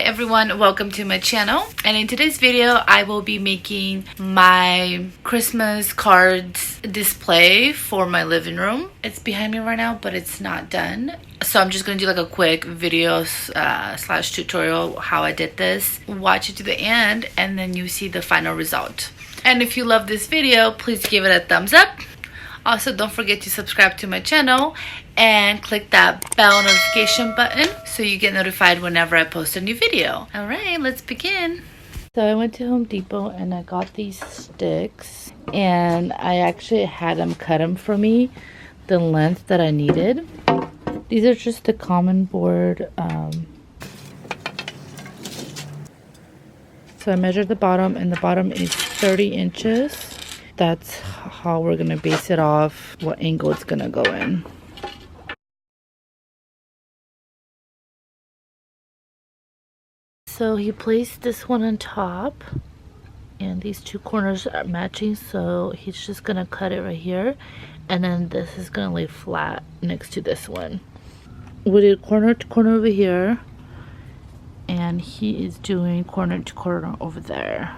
everyone, welcome to my channel, and in today's video I will be making my Christmas cards display for my living room. It's behind me right now, but it's not done, so I'm just gonna do like a quick video slash tutorial how I did this. Watch it to the end and then you see the final result. And if you love this video, please give it a thumbs up. Also, don't forget to subscribe to my channel and click that bell notification button so you get notified whenever I post a new video. All right, let's begin. So I went to Home Depot and I got these sticks, and I actually had them cut them for me the length that I needed. These are just the common board. So I measured the bottom, and the bottom is 30 inches. That's how we're gonna base it off what angle it's gonna go in. So he placed this one on top, and these two corners are matching, so he's just gonna cut it right here, and then this is gonna lay flat next to this one. We did corner to corner over here, and he is doing corner to corner over there.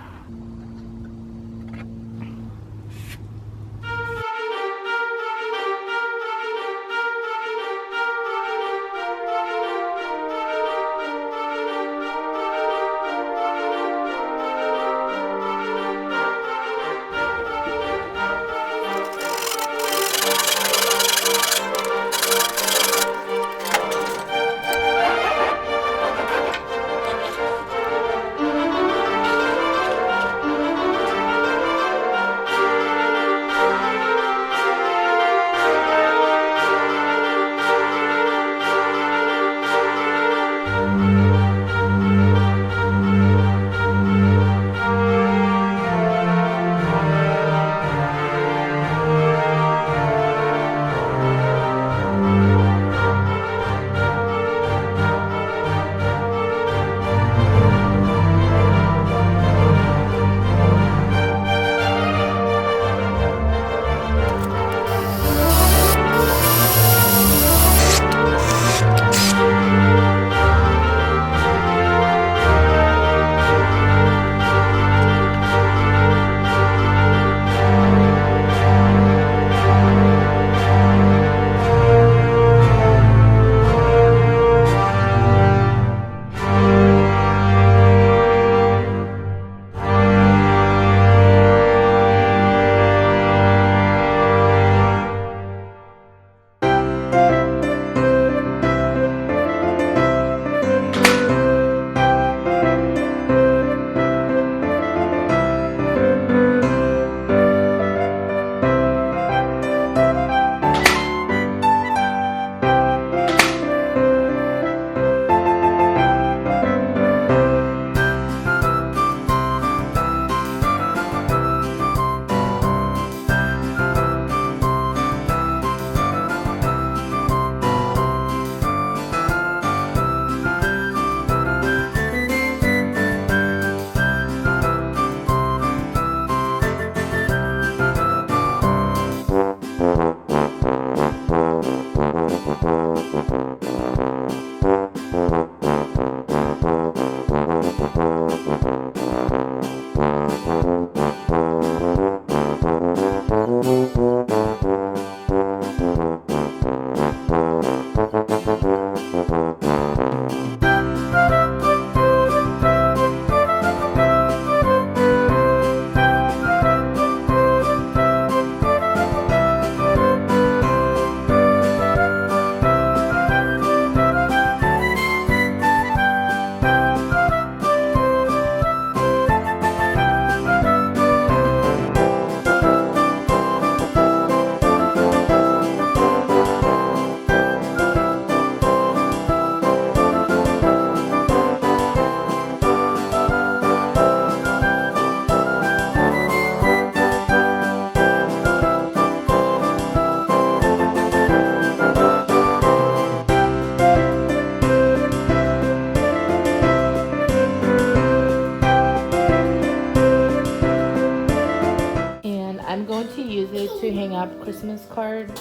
To hang up Christmas cards.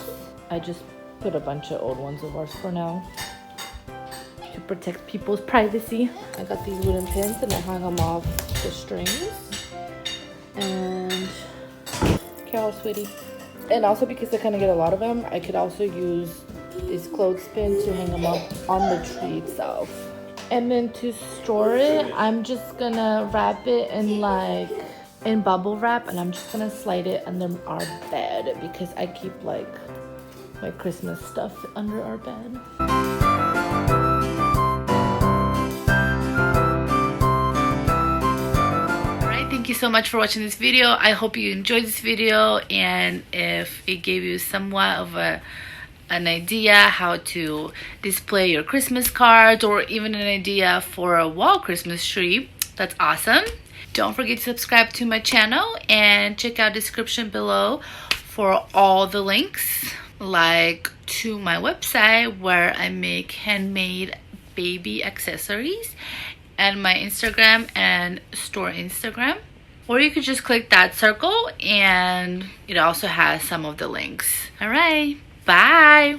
I just put a bunch of old ones of ours for now. to protect people's privacy. I got these wooden pins and I hung them off the strings. And Carol, sweetie. And also because I kind of get a lot of them, I could also use this clothespin to hang them up on the tree itself. And then to store it, I'm just gonna wrap it in bubble wrap, and I'm just gonna slide it under our bed because I keep like my Christmas stuff under our bed. Alright, thank you so much for watching this video. I hope you enjoyed this video, and if it gave you somewhat of an idea how to display your Christmas cards, or even an idea for a wall Christmas tree, that's awesome. Don't forget to subscribe to my channel and check out the description below for all the links, like to my website where I make handmade baby accessories, and my Instagram and store Instagram. Or you could just click that circle and it also has some of the links. All right, bye.